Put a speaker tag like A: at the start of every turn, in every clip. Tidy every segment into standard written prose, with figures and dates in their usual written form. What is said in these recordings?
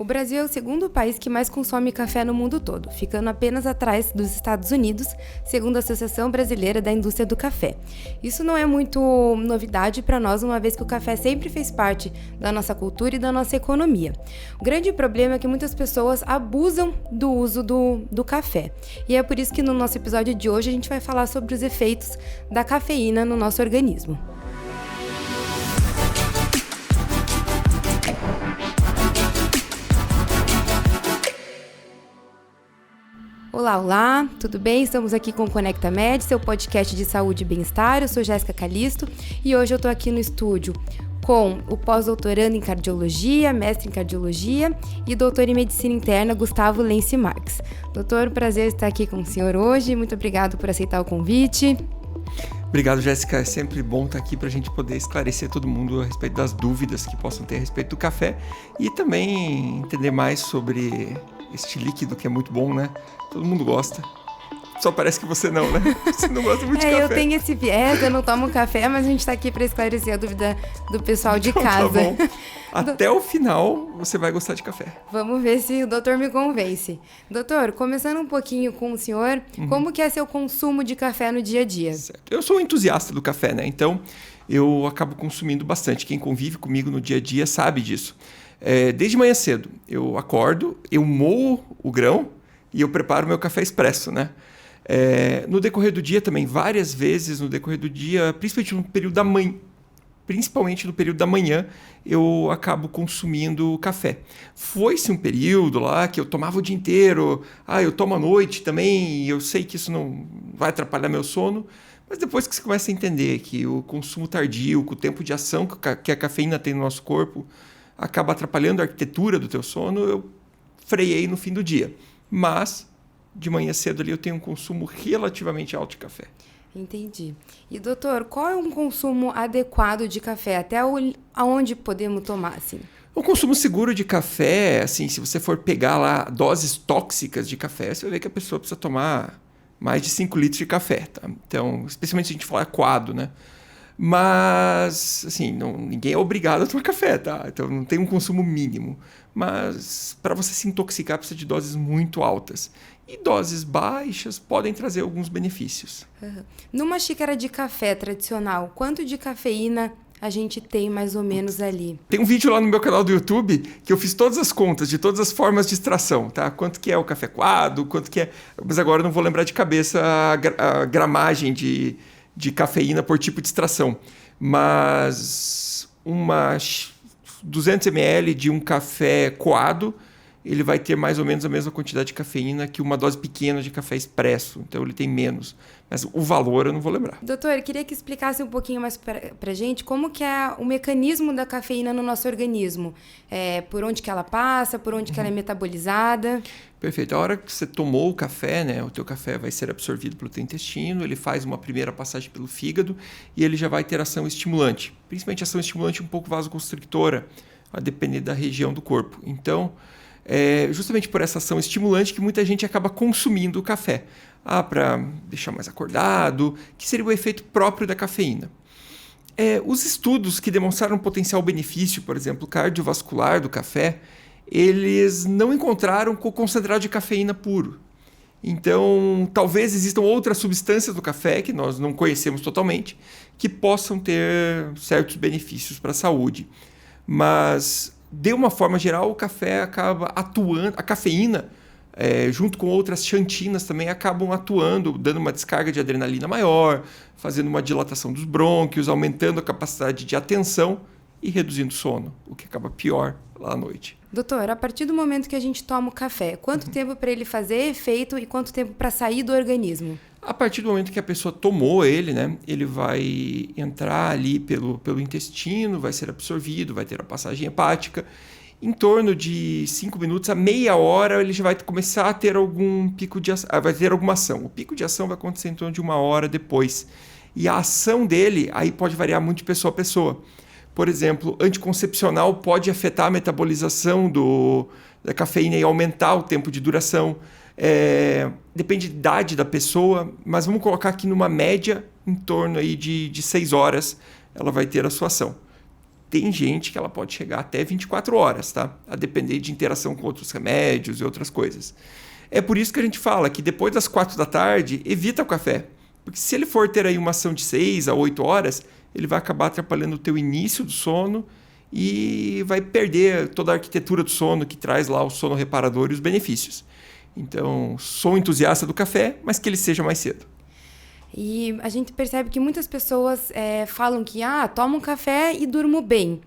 A: O Brasil é o segundo país que mais consome café no mundo todo, ficando apenas atrás dos Estados Unidos, segundo a Associação Brasileira da Indústria do Café. Isso não é muito novidade para nós, uma vez que o café sempre fez parte da nossa cultura e da nossa economia. O grande problema é que muitas pessoas abusam do uso do café. E é por isso que no nosso episódio de hoje a gente vai falar sobre os efeitos da cafeína no nosso organismo. Olá, tudo bem? Estamos aqui com o Conecta Med, seu podcast de saúde e bem-estar. Eu sou Jéssica Calisto e hoje eu estou aqui no estúdio com o pós-doutorando em cardiologia, mestre em cardiologia e doutor em medicina interna, Gustavo Lenci Marques. Doutor, prazer estar aqui com o senhor hoje. Muito obrigado por aceitar o convite.
B: Obrigado, Jéssica. É sempre bom estar aqui para a gente poder esclarecer todo mundo a respeito das dúvidas que possam ter a respeito do café e também entender mais sobre este líquido que é muito bom, né? Todo mundo gosta. Só parece que você não, né? Você não gosta muito de café.
A: Eu tenho esse viés, eu não tomo café, mas a gente está aqui para esclarecer a dúvida do pessoal de
B: então,
A: casa.
B: Tá bom. Até o final você vai gostar de café.
A: Vamos ver se o doutor me convence. Doutor, começando um pouquinho com o senhor, como que é seu consumo de café no dia a dia?
B: Certo. Eu sou um entusiasta do café, né? Então, eu acabo consumindo bastante. Quem convive comigo no dia a dia sabe disso. Desde manhã cedo, eu acordo, eu moo o grão e eu preparo meu café expresso, né? No decorrer do dia também, várias vezes no decorrer do dia, principalmente no período da manhã, eu acabo consumindo café. Foi-se um período lá que eu tomava o dia inteiro, eu tomo à noite também, e eu sei que isso não vai atrapalhar meu sono, mas depois que você começa a entender que o consumo tardio, que o tempo de ação que a cafeína tem no nosso corpo, acaba atrapalhando a arquitetura do teu sono, eu freiei no fim do dia. Mas, de manhã cedo ali, eu tenho um consumo relativamente alto de café.
A: Entendi. E, doutor, qual é um consumo adequado de café? Até aonde podemos tomar, assim?
B: O consumo seguro de café, assim, se você for pegar lá doses tóxicas de café, você vai ver que a pessoa precisa tomar mais de 5 litros de café, tá? Então, especialmente se a gente falar coado, né? Mas, assim, ninguém é obrigado a tomar café, tá? Então, não tem um consumo mínimo. Mas, para você se intoxicar, precisa de doses muito altas. E doses baixas podem trazer alguns benefícios.
A: Uhum. Numa xícara de café tradicional, quanto de cafeína a gente tem mais ou menos ali?
B: Tem um vídeo lá no meu canal do YouTube que eu fiz todas as contas de todas as formas de extração, tá? Quanto que é o café coado, quanto que é... Mas agora eu não vou lembrar de cabeça a gramagem de cafeína por tipo de extração. Mas 200 ml de um café coado, ele vai ter mais ou menos a mesma quantidade de cafeína que uma dose pequena de café expresso. Então, ele tem menos. Mas o valor eu não vou lembrar.
A: Doutor, eu queria que explicasse um pouquinho mais pra gente como que é o mecanismo da cafeína no nosso organismo. Por onde que ela passa, por onde que ela é metabolizada.
B: Perfeito. A hora que você tomou o café, né, o teu café vai ser absorvido pelo teu intestino, ele faz uma primeira passagem pelo fígado e ele já vai ter ação estimulante. Principalmente ação estimulante um pouco vasoconstrictora, a depender da região do corpo. Então, justamente por essa ação estimulante que muita gente acaba consumindo o café. Para deixar mais acordado, que seria o efeito próprio da cafeína. Os estudos que demonstraram potencial benefício, por exemplo, cardiovascular do café, eles não encontraram com o concentrado de cafeína puro. Então, talvez existam outras substâncias do café que nós não conhecemos totalmente, que possam ter certos benefícios para a saúde. Mas, de uma forma geral, o café acaba atuando, a cafeína, junto com outras xantinas também acabam atuando, dando uma descarga de adrenalina maior, fazendo uma dilatação dos brônquios, aumentando a capacidade de atenção e reduzindo o sono, o que acaba pior lá à noite.
A: Doutor, a partir do momento que a gente toma o café, quanto tempo para ele fazer efeito e quanto tempo para sair do organismo?
B: A partir do momento que a pessoa tomou ele, né, ele vai entrar ali pelo intestino, vai ser absorvido, vai ter a passagem hepática. Em torno de 5 minutos a meia hora, ele já vai começar a ter algum pico de ação, vai ter alguma ação. O pico de ação vai acontecer em torno de 1 hora depois. E a ação dele aí pode variar muito de pessoa a pessoa. Por exemplo, anticoncepcional pode afetar a metabolização da cafeína e aumentar o tempo de duração. Depende da idade da pessoa, mas vamos colocar aqui numa média em torno aí de 6 horas ela vai ter a sua ação. tem gente que ela pode chegar até 24 horas, tá? A depender de interação com outros remédios e outras coisas. É por isso que a gente fala que depois das 4 da tarde, evita o café. Porque se ele for ter aí uma ação de 6 a 8 horas, ele vai acabar atrapalhando o teu início do sono e vai perder toda a arquitetura do sono que traz lá o sono reparador e os benefícios. Então, sou entusiasta do café, mas que ele seja mais cedo.
A: E a gente percebe que muitas pessoas falam que tomo um café e durmo bem.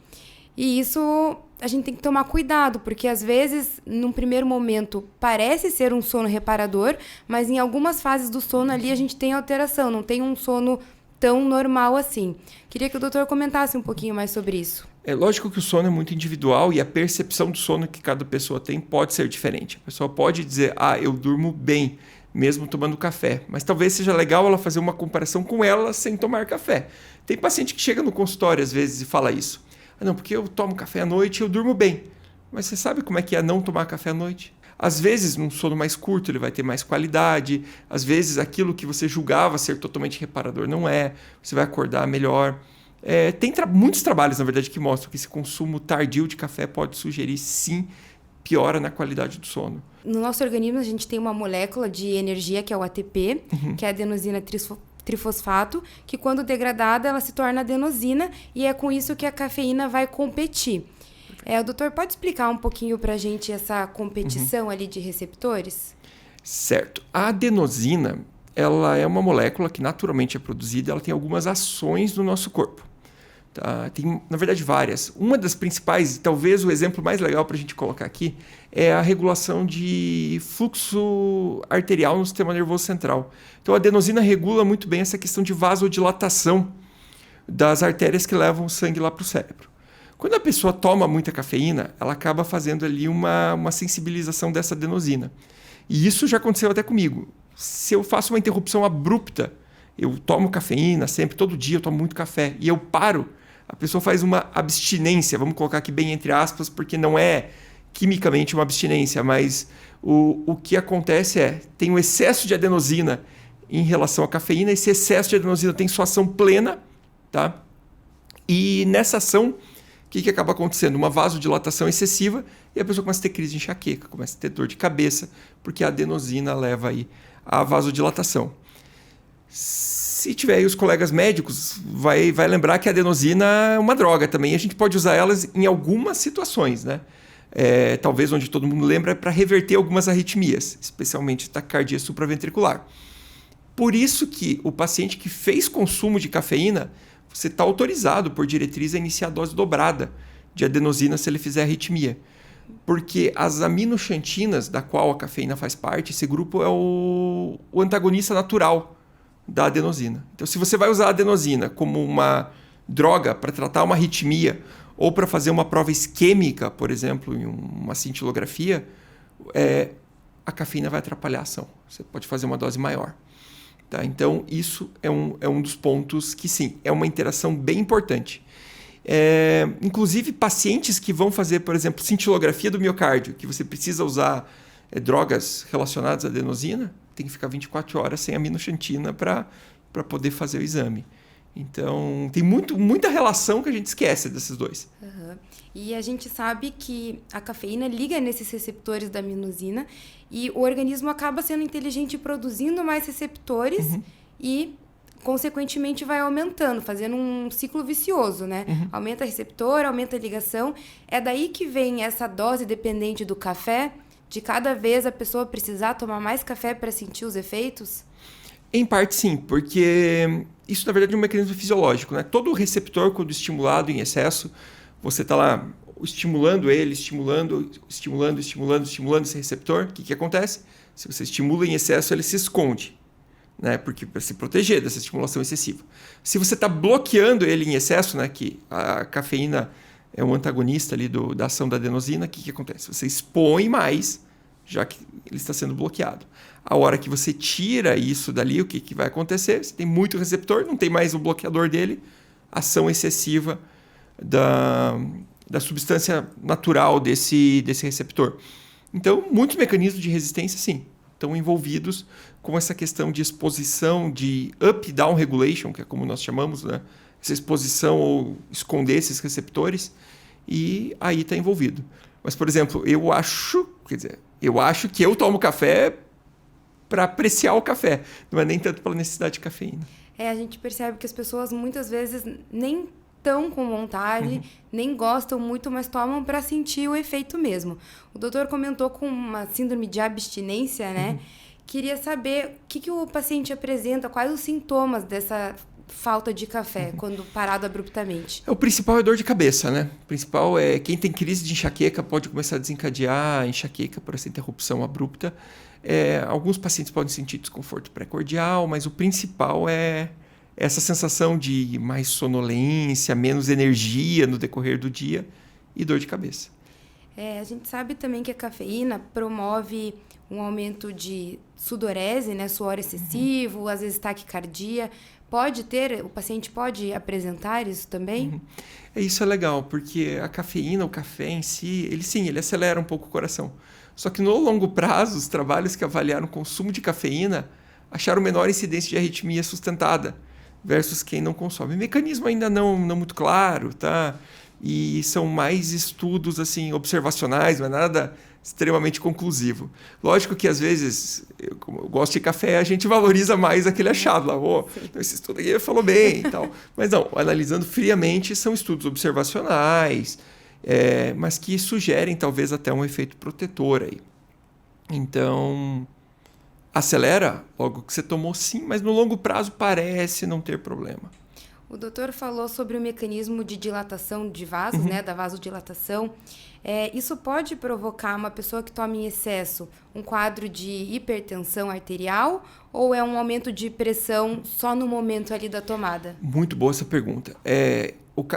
A: E isso a gente tem que tomar cuidado, porque às vezes, num primeiro momento, parece ser um sono reparador, mas em algumas fases do sono ali a gente tem alteração, não tem um sono tão normal assim. Queria que o doutor comentasse um pouquinho mais sobre isso.
B: É lógico que o sono é muito individual e a percepção do sono que cada pessoa tem pode ser diferente. A pessoa pode dizer, eu durmo bem, mesmo tomando café. Mas talvez seja legal ela fazer uma comparação com ela sem tomar café. Tem paciente que chega no consultório às vezes e fala isso. Não, porque eu tomo café à noite e eu durmo bem. Mas você sabe como é que é não tomar café à noite? Às vezes, num sono mais curto, ele vai ter mais qualidade. Às vezes, aquilo que você julgava ser totalmente reparador não é. Você vai acordar melhor. Tem muitos trabalhos, na verdade, que mostram que esse consumo tardio de café pode sugerir, sim, piora na qualidade do sono.
A: No nosso organismo, a gente tem uma molécula de energia, que é o ATP, que é a adenosina trifosfato, que quando degradada, ela se torna adenosina, e é com isso que a cafeína vai competir. O doutor pode explicar um pouquinho pra gente essa competição ali de receptores?
B: Certo. A adenosina, ela é uma molécula que naturalmente é produzida, ela tem algumas ações no nosso corpo. Tá? Tem, na verdade, várias. Uma das principais, e talvez o exemplo mais legal para a gente colocar aqui, é a regulação de fluxo arterial no sistema nervoso central. Então, a adenosina regula muito bem essa questão de vasodilatação das artérias que levam o sangue lá para o cérebro. Quando a pessoa toma muita cafeína, ela acaba fazendo ali uma sensibilização dessa adenosina. E isso já aconteceu até comigo. Se eu faço uma interrupção abrupta, eu tomo cafeína sempre, todo dia eu tomo muito café, e eu paro, a pessoa faz uma abstinência, vamos colocar aqui bem entre aspas, porque não é quimicamente uma abstinência, mas o que acontece tem um excesso de adenosina em relação à cafeína, esse excesso de adenosina tem sua ação plena, tá? E nessa ação, o que acaba acontecendo? Uma vasodilatação excessiva e a pessoa começa a ter crise de enxaqueca, começa a ter dor de cabeça, porque a adenosina leva aí à vasodilatação. Se tiver aí os colegas médicos, vai lembrar que a adenosina é uma droga também. A gente pode usar elas em algumas situações, né? Talvez onde todo mundo lembra é para reverter algumas arritmias, especialmente taquicardia supraventricular. Por isso que o paciente que fez consumo de cafeína, você está autorizado por diretriz a iniciar a dose dobrada de adenosina se ele fizer arritmia. Porque as aminoxantinas, da qual a cafeína faz parte, esse grupo é o antagonista natural da adenosina. Então, se você vai usar a adenosina como uma droga para tratar uma arritmia ou para fazer uma prova isquêmica, por exemplo, em uma cintilografia, a cafeína vai atrapalhar a ação. Você pode fazer uma dose maior. Tá? Então, isso é um dos pontos que, sim, é uma interação bem importante. Inclusive, pacientes que vão fazer, por exemplo, cintilografia do miocárdio, que você precisa usar drogas relacionadas à adenosina, tem que ficar 24 horas sem aminoxantina para poder fazer o exame. Então, tem muita relação que a gente esquece desses dois.
A: Uhum. E a gente sabe que a cafeína liga nesses receptores da adenosina e o organismo acaba sendo inteligente produzindo mais receptores e, consequentemente, vai aumentando, fazendo um ciclo vicioso, né? Aumenta receptor, aumenta a ligação. É daí que vem essa dose dependente do café, de cada vez a pessoa precisar tomar mais café para sentir os efeitos?
B: Em parte, sim, porque isso, na verdade, é um mecanismo fisiológico, né? Todo receptor, quando estimulado em excesso, você está lá estimulando ele, estimulando esse receptor. O que acontece? Se você estimula em excesso, ele se esconde, né? Porque para se proteger dessa estimulação excessiva. Se você está bloqueando ele em excesso, né? Que a cafeína é um antagonista ali da ação da adenosina, o que acontece? Você expõe mais, já que ele está sendo bloqueado. A hora que você tira isso dali, o que vai acontecer? Você tem muito receptor, não tem mais o bloqueador dele, ação excessiva da substância natural desse receptor. Então, muitos mecanismos de resistência, sim, estão envolvidos com essa questão de exposição, de up-down regulation, que é como nós chamamos, né? essa exposição ou esconder esses receptores, e aí está envolvido. Mas, por exemplo, eu acho que eu tomo café para apreciar o café, não é nem tanto pela necessidade de cafeína.
A: A gente percebe que as pessoas muitas vezes nem estão com vontade, nem gostam muito, mas tomam para sentir o efeito mesmo. O doutor comentou com uma síndrome de abstinência, né? Queria saber o que o paciente apresenta, quais os sintomas dessa falta de café quando parado abruptamente.
B: O principal é dor de cabeça, né? O principal é quem tem crise de enxaqueca pode começar a desencadear a enxaqueca por essa interrupção abrupta. Alguns pacientes podem sentir desconforto pré-cordial, mas o principal é essa sensação de mais sonolência, menos energia no decorrer do dia e dor de cabeça.
A: A gente sabe também que a cafeína promove um aumento de sudorese, né? Suor excessivo, às vezes taquicardia. O paciente pode apresentar isso também?
B: Isso é legal, porque a cafeína, o café em si, ele acelera um pouco o coração. Só que no longo prazo, os trabalhos que avaliaram o consumo de cafeína acharam menor incidência de arritmia sustentada versus quem não consome. O mecanismo ainda não muito claro, tá? E são mais estudos assim, observacionais, não é nada extremamente conclusivo. Lógico que às vezes, como eu gosto de café, a gente valoriza mais aquele achado lá. Então esse estudo aqui falou bem e tal. Mas não, analisando friamente, são estudos observacionais, mas que sugerem talvez até um efeito protetor aí. Então, acelera logo que você tomou sim, mas no longo prazo parece não ter problema.
A: O doutor falou sobre o mecanismo de dilatação de vasos, né, da vasodilatação. Isso pode provocar uma pessoa que toma em excesso um quadro de hipertensão arterial ou é um aumento de pressão só no momento ali da tomada?
B: Muito boa essa pergunta.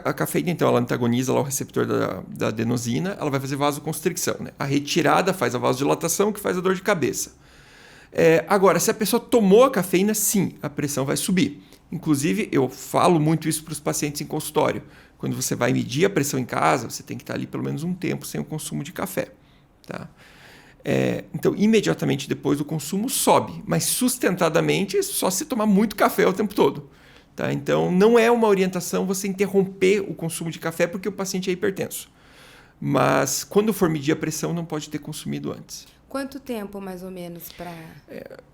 B: A cafeína, então, ela antagoniza lá o receptor da adenosina, ela vai fazer vasoconstricção, né? A retirada faz a vasodilatação, que faz a dor de cabeça. Agora, se a pessoa tomou a cafeína, sim, a pressão vai subir. Inclusive, eu falo muito isso para os pacientes em consultório. Quando você vai medir a pressão em casa, você tem que estar ali pelo menos um tempo sem o consumo de café. Tá? Então, imediatamente depois o consumo sobe, mas sustentadamente só se tomar muito café o tempo todo. Tá? Então, não é uma orientação você interromper o consumo de café porque o paciente é hipertenso. Mas, quando for medir a pressão, não pode ter consumido antes.
A: Quanto tempo, mais ou menos, para...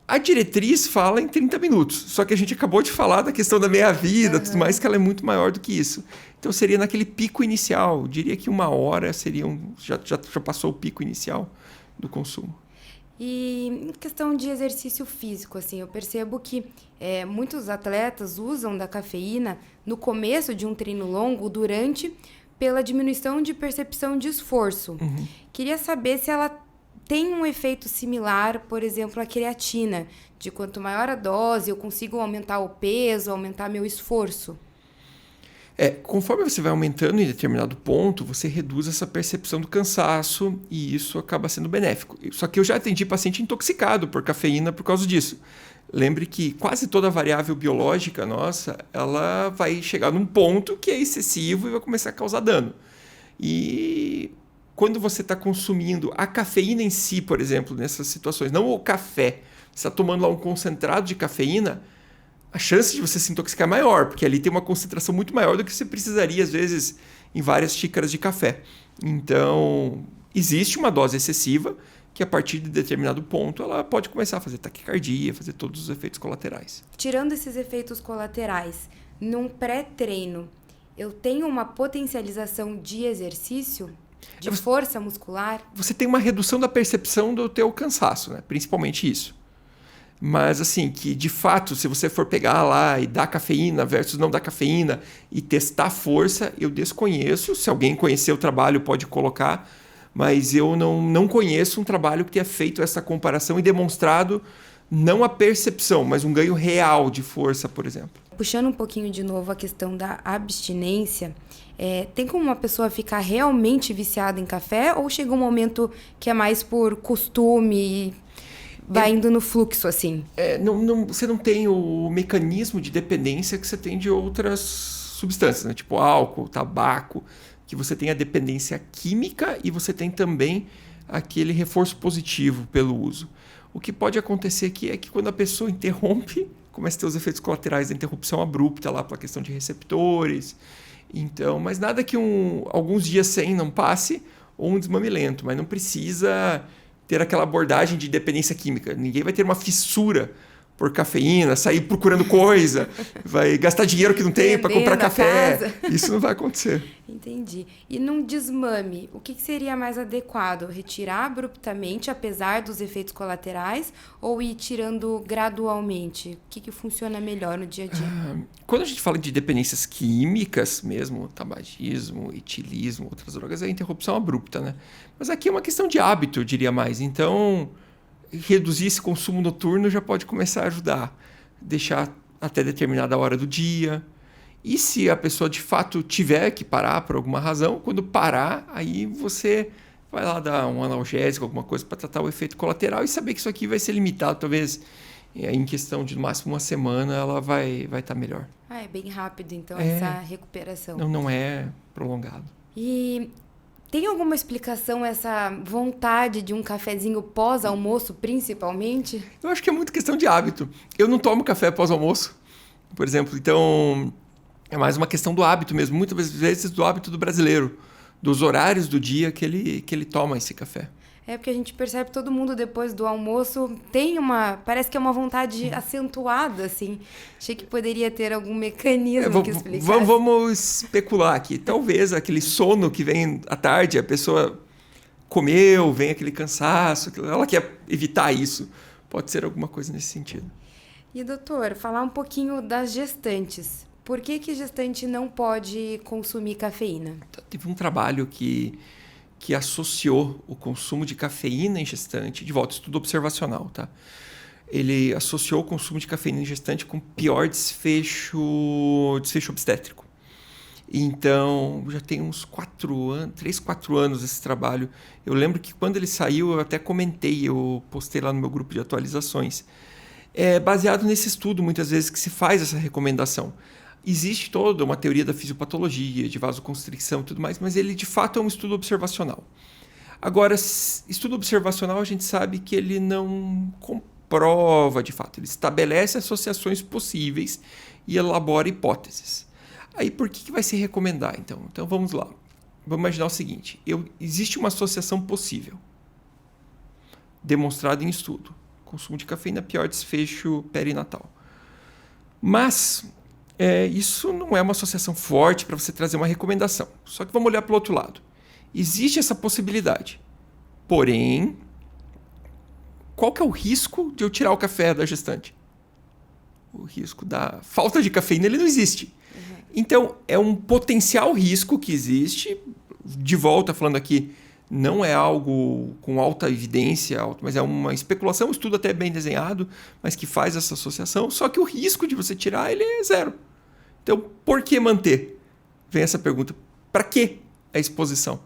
B: A diretriz fala em 30 minutos, só que a gente acabou de falar da questão da meia-vida, tudo mais, que ela é muito maior do que isso. Então, seria naquele pico inicial. Eu diria que 1 hora seria já passou o pico inicial do consumo.
A: E em questão de exercício físico, assim, eu percebo que muitos atletas usam da cafeína no começo de um treino longo, durante, pela diminuição de percepção de esforço. Queria saber se ela tem um efeito similar, por exemplo, à creatina, de quanto maior a dose, eu consigo aumentar o peso, aumentar meu esforço.
B: Conforme você vai aumentando em determinado ponto, você reduz essa percepção do cansaço e isso acaba sendo benéfico. Só que eu já atendi paciente intoxicado por cafeína por causa disso. Lembre que quase toda variável biológica nossa, ela vai chegar num ponto que é excessivo e vai começar a causar dano. E quando você está consumindo a cafeína em si, por exemplo, nessas situações, não o café, você está tomando lá um concentrado de cafeína, a chance de você se intoxicar é maior, porque ali tem uma concentração muito maior do que você precisaria, às vezes, em várias xícaras de café. Então, existe uma dose excessiva que, a partir de determinado ponto, ela pode começar a fazer taquicardia, fazer todos os efeitos colaterais.
A: Tirando esses efeitos colaterais, num pré-treino, eu tenho uma potencialização de exercício? De força muscular? Você
B: tem uma redução da percepção do teu cansaço, né? Principalmente isso. Mas, assim, que de fato, se você for pegar lá e dar cafeína versus não dar cafeína e testar força, eu desconheço. Se alguém conhecer o trabalho, pode colocar. Mas eu não conheço um trabalho que tenha feito essa comparação e demonstrado não a percepção, mas um ganho real de força, por exemplo.
A: Puxando um pouquinho de novo a questão da abstinência, tem como uma pessoa ficar realmente viciada em café ou chega um momento que é mais por costume, vai indo no fluxo assim?
B: Você não tem o mecanismo de dependência que você tem de outras substâncias, né? Tipo álcool, tabaco, que você tem a dependência química e você tem também aquele reforço positivo pelo uso. O que pode acontecer aqui é que quando a pessoa interrompe, começa a ter os efeitos colaterais da interrupção abrupta lá pela questão de receptores. Então, mas nada que alguns dias sem não passe ou um desmame lento, mas não precisa ter aquela abordagem de dependência química. Ninguém vai ter uma fissura por cafeína, sair procurando coisa, vai gastar dinheiro que não tem para comprar café.
A: Casa.
B: Isso não vai acontecer.
A: Entendi. E num desmame, o que seria mais adequado? Retirar abruptamente, apesar dos efeitos colaterais, ou ir tirando gradualmente? O que funciona melhor no dia a dia?
B: Quando a gente fala de dependências químicas mesmo, tabagismo, etilismo, outras drogas, é interrupção abrupta, né? Mas aqui é uma questão de hábito, eu diria mais. Então, reduzir esse consumo noturno já pode começar a ajudar. Deixar até determinada hora do dia. E se a pessoa de fato tiver que parar por alguma razão, quando parar, aí você vai lá dar um analgésico, alguma coisa para tratar o efeito colateral e saber que isso aqui vai ser limitado, talvez em questão de no máximo uma semana ela vai estar melhor.
A: É bem rápido então essa recuperação.
B: Não é prolongado.
A: E tem alguma explicação essa vontade de um cafezinho pós-almoço, principalmente?
B: Eu acho que é muito questão de hábito. Eu não tomo café pós-almoço, por exemplo, então é mais uma questão do hábito mesmo, muitas vezes do hábito do brasileiro, dos horários do dia que ele toma esse café.
A: É porque a gente percebe todo mundo depois do almoço parece que é uma vontade acentuada, assim. Achei que poderia ter algum mecanismo que explicasse.
B: Vamos especular aqui. Talvez aquele sono que vem à tarde, a pessoa comeu, vem aquele cansaço, ela quer evitar isso. Pode ser alguma coisa nesse sentido.
A: E, doutor, falar um pouquinho das gestantes. Por que gestante não pode consumir cafeína?
B: Teve um trabalho que associou o consumo de cafeína em gestante, de volta, estudo observacional, tá? Ele associou o consumo de cafeína em gestante com pior desfecho obstétrico. Então, já tem uns 3, 4 anos esse trabalho. Eu lembro que quando ele saiu, eu até comentei, eu postei lá no meu grupo de atualizações. É baseado nesse estudo, muitas vezes, que se faz essa recomendação. Existe toda uma teoria da fisiopatologia, de vasoconstricção e tudo mais, mas ele de fato é um estudo observacional. Agora, estudo observacional a gente sabe que ele não comprova de fato, ele estabelece associações possíveis e elabora hipóteses. Aí por que vai se recomendar então? Então vamos lá. Vamos imaginar o seguinte, existe uma associação possível, demonstrada em estudo. Consumo de cafeína, pior desfecho perinatal. Mas isso não é uma associação forte para você trazer uma recomendação. Só que vamos olhar para o outro lado. Existe essa possibilidade. Porém, qual que é o risco de eu tirar o café da gestante? O risco da falta de cafeína ele não existe. Uhum. Então, é um potencial risco que existe. De volta, falando aqui, não é algo com alta evidência, mas é uma especulação, um estudo até bem desenhado, mas que faz essa associação. Só que o risco de você tirar ele é zero. Então, por que manter? Vem essa pergunta. Para que a exposição?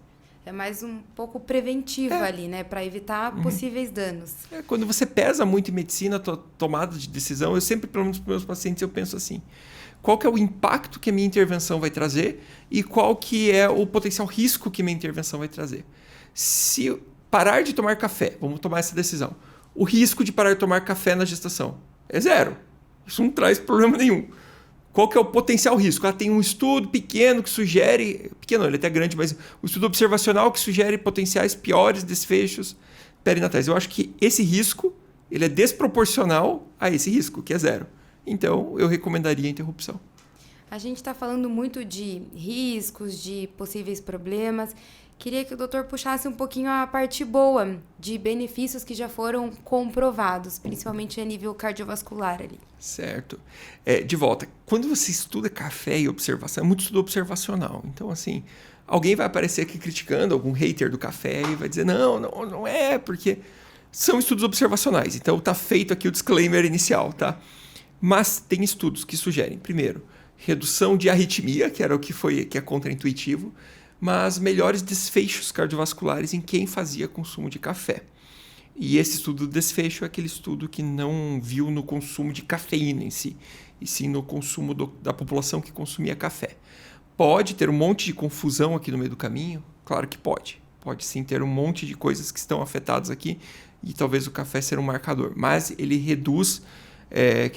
A: É mais um pouco preventivo ali, né? Para evitar possíveis danos.
B: Quando você pesa muito em medicina, tomada de decisão, eu sempre, pelo menos para os meus pacientes, eu penso assim. Qual que é o impacto que a minha intervenção vai trazer e qual que é o potencial risco que minha intervenção vai trazer? Se parar de tomar café, vamos tomar essa decisão. O risco de parar de tomar café na gestação é zero. Isso não traz problema nenhum. Qual que é o potencial risco? Tem um estudo pequeno que sugere... Pequeno, ele é até grande, mas um estudo observacional que sugere potenciais piores desfechos perinatais. Eu acho que esse risco ele é desproporcional a esse risco, que é zero. Então, eu recomendaria a interrupção.
A: A gente está falando muito de riscos, de possíveis problemas. Queria que o doutor puxasse um pouquinho a parte boa de benefícios que já foram comprovados, principalmente a nível cardiovascular ali.
B: Certo. De volta, quando você estuda café e observação, é muito estudo observacional. Então, assim, alguém vai aparecer aqui criticando, algum hater do café e vai dizer, não é, porque são estudos observacionais. Então, está feito aqui o disclaimer inicial, tá? Mas tem estudos que sugerem, primeiro, redução de arritmia, que era o que é contraintuitivo, mas melhores desfechos cardiovasculares em quem fazia consumo de café. E esse estudo do desfecho é aquele estudo que não viu no consumo de cafeína em si, e sim no consumo da população que consumia café. Pode ter um monte de confusão aqui no meio do caminho? Claro que pode. Pode sim ter um monte de coisas que estão afetadas aqui, e talvez o café ser um marcador. Mas ele reduz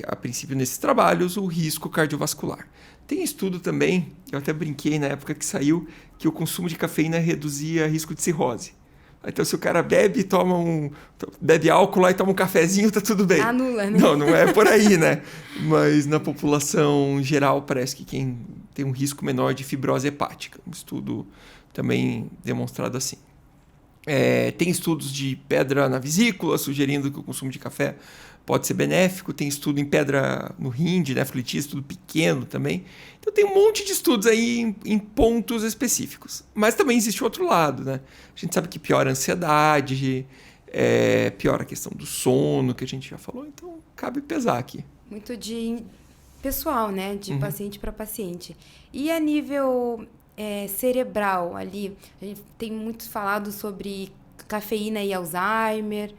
B: a princípio nesses trabalhos, o risco cardiovascular. Tem estudo também, eu até brinquei na época que saiu, que o consumo de cafeína reduzia risco de cirrose. Então, se o cara bebe álcool lá e toma um cafezinho, tá tudo bem.
A: Anula, né?
B: Não é por aí, né? Mas na população geral, parece que quem tem um risco menor de fibrose hepática. Um estudo também demonstrado assim. Tem estudos de pedra na vesícula, sugerindo que o consumo de café pode ser benéfico. Tem estudo em pedra no rim, de nefrolitíase, estudo pequeno também. Então tem um monte de estudos aí em pontos específicos. Mas também existe o outro lado, né? A gente sabe que piora a ansiedade, piora a questão do sono, que a gente já falou. Então cabe pesar aqui.
A: Muito de pessoal, né? De paciente para paciente. E a nível cerebral ali, a gente tem muito falado sobre cafeína e Alzheimer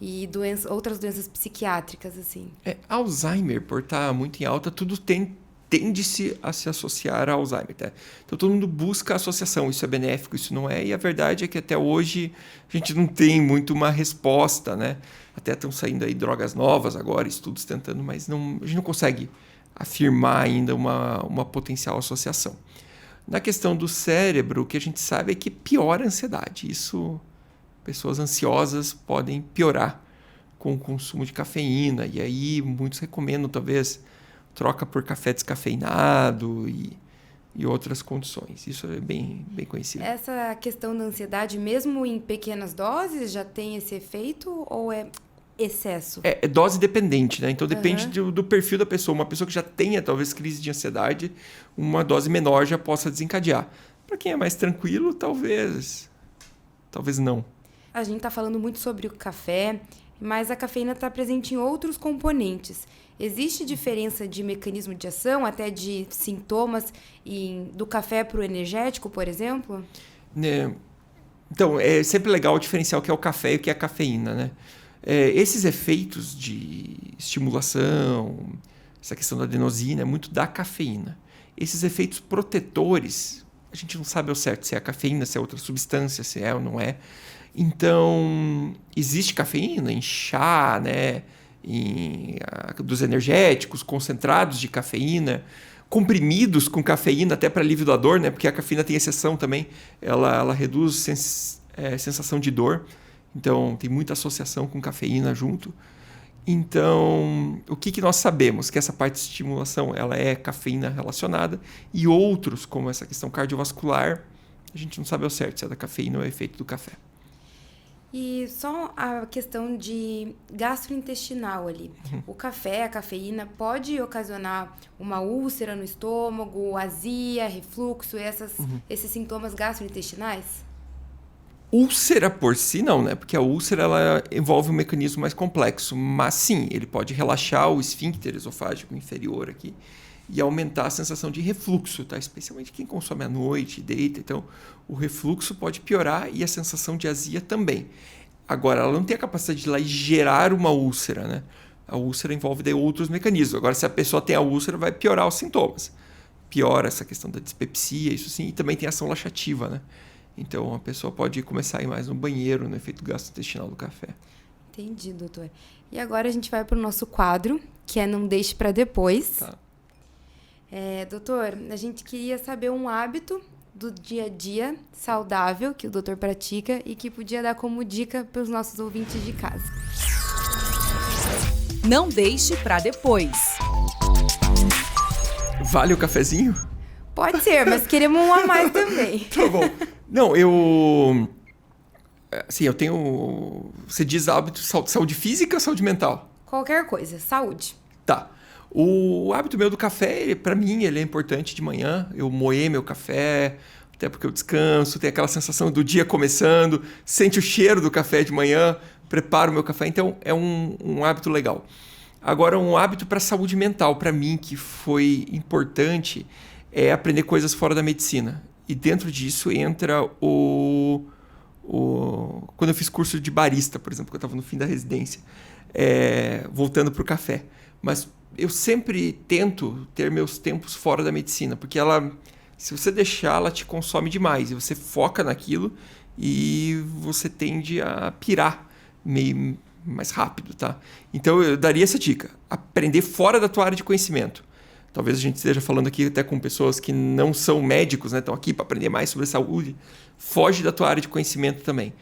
A: e outras doenças psiquiátricas, assim.
B: Alzheimer, por estar muito em alta, tudo tende-se a se associar a Alzheimer, tá? Então todo mundo busca associação, isso é benéfico, isso não é, e a verdade é que até hoje a gente não tem muito uma resposta, né? Até estão saindo aí drogas novas agora, estudos tentando, mas a gente não consegue afirmar ainda uma potencial associação. Na questão do cérebro, o que a gente sabe é que piora a ansiedade. Isso, pessoas ansiosas podem piorar com o consumo de cafeína. E aí, muitos recomendam, talvez, troca por café descafeinado e outras condições. Isso é bem conhecido.
A: Essa questão da ansiedade, mesmo em pequenas doses, já tem esse efeito ou é excesso?
B: É dose dependente, né? Então depende do perfil da pessoa. Uma pessoa que já tenha, talvez, crise de ansiedade, uma dose menor já possa desencadear. Para quem é mais tranquilo, talvez não.
A: A gente está falando muito sobre o café, mas a cafeína está presente em outros componentes. Existe diferença de mecanismo de ação, até de sintomas, do café para o energético, por exemplo?
B: Então, é sempre legal diferenciar o que é o café e o que é a cafeína, né? Esses efeitos de estimulação, essa questão da adenosina, é muito da cafeína. Esses efeitos protetores, a gente não sabe ao certo se é a cafeína, se é outra substância, se é ou não é. Então, existe cafeína em chá, né? Dos energéticos, concentrados de cafeína, comprimidos com cafeína até para alívio da dor, né? Porque a cafeína tem exceção também, ela reduz sensação de dor. Então, tem muita associação com cafeína junto. Então, o que nós sabemos? Que essa parte de estimulação ela é cafeína relacionada e outros, como essa questão cardiovascular, a gente não sabe ao certo se é da cafeína ou é efeito do café.
A: E só a questão de gastrointestinal ali. O café, a cafeína, pode ocasionar uma úlcera no estômago, azia, refluxo, esses sintomas gastrointestinais?
B: Úlcera por si não, né? Porque a úlcera ela envolve um mecanismo mais complexo, mas sim, ele pode relaxar o esfíncter esofágico inferior aqui e aumentar a sensação de refluxo, tá? Especialmente quem consome à noite, deita, então o refluxo pode piorar e a sensação de azia também. Agora, ela não tem a capacidade de ir lá e gerar uma úlcera, né? A úlcera envolve daí outros mecanismos. Agora, se a pessoa tem a úlcera, vai piorar os sintomas. Piora essa questão da dispepsia, isso sim, e também tem ação laxativa, né? Então, a pessoa pode começar a ir mais no banheiro, no efeito gastrointestinal do café.
A: Entendi, doutor. E agora a gente vai para o nosso quadro, que é Não Deixe para Depois.
B: Tá.
A: Doutor, a gente queria saber um hábito do dia a dia saudável que o doutor pratica e que podia dar como dica para os nossos ouvintes de casa.
C: Não deixe para depois.
B: Vale o cafezinho?
A: Pode ser, mas queremos um a mais também.
B: Tá bom. Não, eu tenho... Você diz hábito de saúde física ou saúde mental?
A: Qualquer coisa, saúde.
B: Tá. O hábito meu do café, para mim, ele é importante de manhã. Eu moer meu café, até porque eu descanso, tem aquela sensação do dia começando, sente o cheiro do café de manhã, preparo meu café. Então, é um hábito legal. Agora, um hábito para saúde mental, para mim, que foi importante, é aprender coisas fora da medicina. E dentro disso entra quando eu fiz curso de barista, por exemplo, que eu estava no fim da residência, voltando para o café. Mas eu sempre tento ter meus tempos fora da medicina, porque se você deixar, ela te consome demais. E você foca naquilo e você tende a pirar mais rápido, tá? Então eu daria essa dica, aprender fora da tua área de conhecimento. Talvez a gente esteja falando aqui até com pessoas que não são médicos, né? Estão aqui para aprender mais sobre saúde. Foge da tua área de conhecimento também.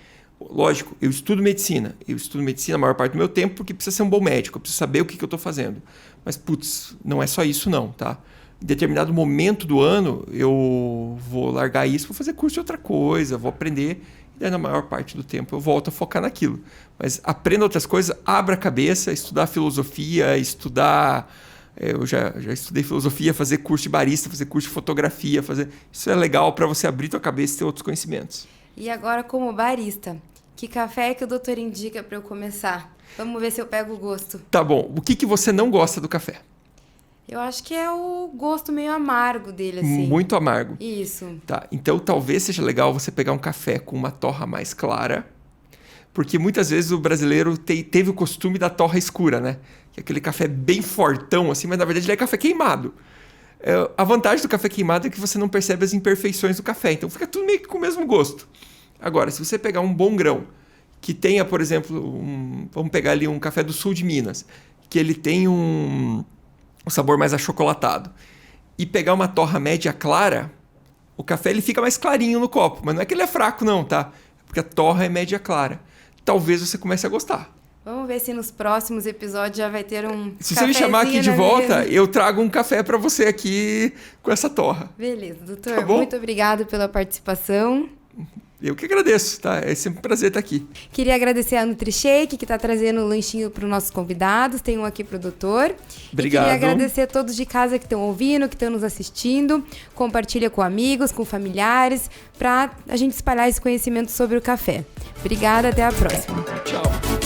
B: Lógico, eu estudo medicina a maior parte do meu tempo porque precisa ser um bom médico, eu preciso saber o que eu estou fazendo. Mas, putz, não é só isso não, tá? Em determinado momento do ano, eu vou largar isso, vou fazer curso de outra coisa, vou aprender, e daí na maior parte do tempo eu volto a focar naquilo. Mas aprenda outras coisas, abra a cabeça, estudar filosofia, eu já estudei filosofia, fazer curso de barista, fazer curso de fotografia, isso é legal para você abrir tua cabeça e ter outros conhecimentos.
A: E agora, como barista, que café é que o doutor indica para eu começar? Vamos ver se eu pego o gosto.
B: Tá bom. O que você não gosta do café?
A: Eu acho que é o gosto meio amargo dele, assim.
B: Muito amargo.
A: Isso.
B: Tá. Então, talvez seja legal você pegar um café com uma torra mais clara, porque muitas vezes o brasileiro teve o costume da torra escura, né? Que é aquele café bem fortão, assim, mas na verdade ele é café queimado. A vantagem do café queimado é que você não percebe as imperfeições do café, então fica tudo meio que com o mesmo gosto. Agora, se você pegar um bom grão, que tenha, por exemplo, vamos pegar ali um café do sul de Minas, que ele tem um sabor mais achocolatado, e pegar uma torra média clara, o café ele fica mais clarinho no copo, mas não é que ele é fraco não, tá? Porque a torra é média clara. Talvez você comece a gostar.
A: Vamos ver se nos próximos episódios já vai ter um
B: Se você me chamar aqui de volta, eu trago um café para você aqui com essa torra.
A: Beleza, doutor.
B: Tá bom?
A: Muito obrigado pela participação.
B: Eu que agradeço, tá? É sempre um prazer estar aqui.
A: Queria agradecer a NutriShake, que está trazendo o lanchinho para os nossos convidados. Tem um aqui para o doutor.
B: Obrigado.
A: E queria agradecer a todos de casa que estão ouvindo, que estão nos assistindo. Compartilha com amigos, com familiares, para a gente espalhar esse conhecimento sobre o café. Obrigada, até a próxima.
B: Tchau.